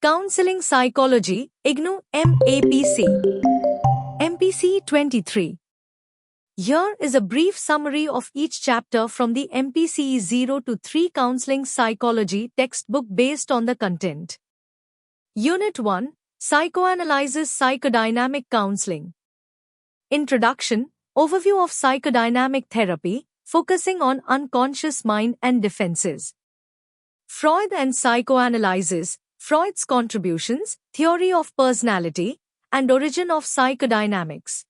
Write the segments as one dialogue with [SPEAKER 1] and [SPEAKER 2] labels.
[SPEAKER 1] Counseling Psychology, IGNOU MAPC. MPC 23. Here is a brief summary of each chapter from the MPC 0 to 3 Counseling Psychology textbook based on the content. Unit 1, Psychoanalysis Psychodynamic Counseling. Introduction, Overview of Psychodynamic Therapy, focusing on unconscious mind and defenses. Freud and Psychoanalysis, Freud's contributions, Theory of Personality, and Origin of Psychodynamics.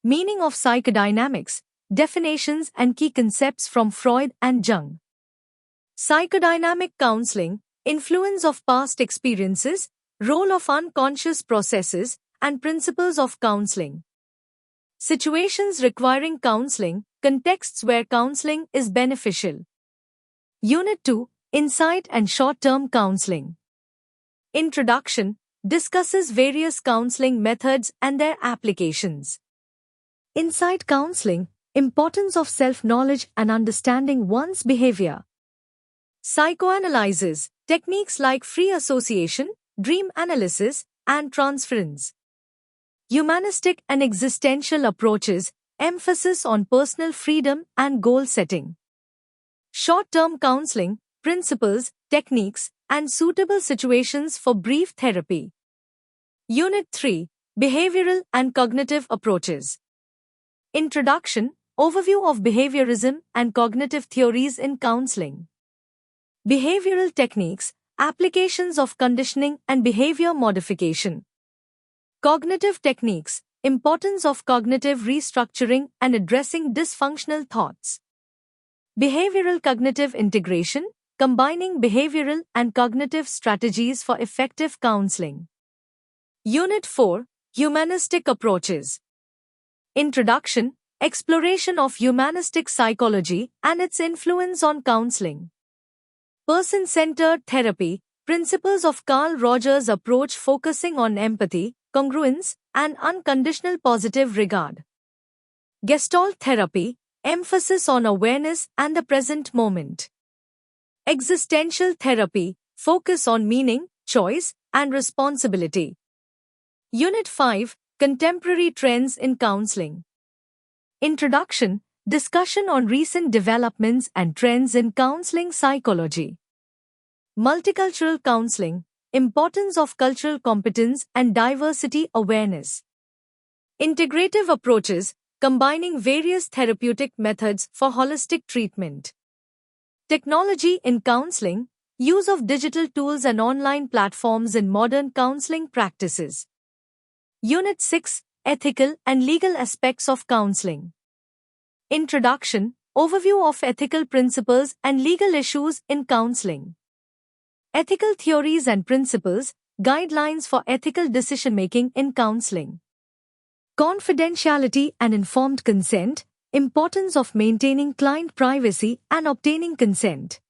[SPEAKER 1] Meaning of Psychodynamics, Definitions and Key Concepts from Freud and Jung. Psychodynamic Counseling, Influence of Past Experiences, Role of Unconscious Processes, and Principles of Counseling. Situations requiring counseling, Contexts where counseling is beneficial. Unit 2, Insight and Short-Term Counseling. Introduction, discusses various counseling methods and their applications. Insight counseling, importance of self-knowledge and understanding one's behavior. Psychoanalysis, techniques like free association, dream analysis, and transference. Humanistic and existential approaches, emphasis on personal freedom and goal setting. Short-term counseling, principles, techniques, and suitable situations for brief therapy. Unit 3, Behavioral and Cognitive Approaches. Introduction, Overview of Behaviorism and Cognitive Theories in Counseling. Behavioral techniques, applications of conditioning and behavior modification. Cognitive techniques, importance of cognitive restructuring and addressing dysfunctional thoughts. Behavioral cognitive integration, combining behavioral and cognitive strategies for effective counseling. Unit 4, Humanistic Approaches. Introduction, exploration of humanistic psychology and its influence on counseling. Person-centered therapy, principles of Carl Rogers' approach focusing on empathy, congruence, and unconditional positive regard. Gestalt therapy, emphasis on awareness and the present moment. Existential therapy, focus on meaning, choice, and responsibility. Unit 5, Contemporary Trends in Counseling. Introduction, discussion on recent developments and trends in counseling psychology. Multicultural counseling, importance of cultural competence and diversity awareness. Integrative approaches, combining various therapeutic methods for holistic treatment. Technology in counseling, use of digital tools and online platforms in modern counseling practices. Unit 6, Ethical and Legal Aspects of Counseling. Introduction, Overview of ethical principles and legal issues in counseling. Ethical theories and principles, guidelines for ethical decision-making in counseling. Confidentiality and informed consent, importance of maintaining client privacy and obtaining consent.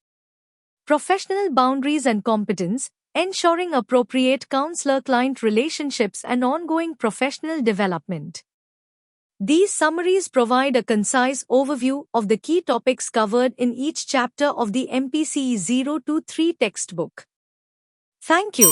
[SPEAKER 1] Professional boundaries and competence, ensuring appropriate counselor-client relationships and ongoing professional development. These summaries provide a concise overview of the key topics covered in each chapter of the MPC 0 to 3 textbook. Thank you.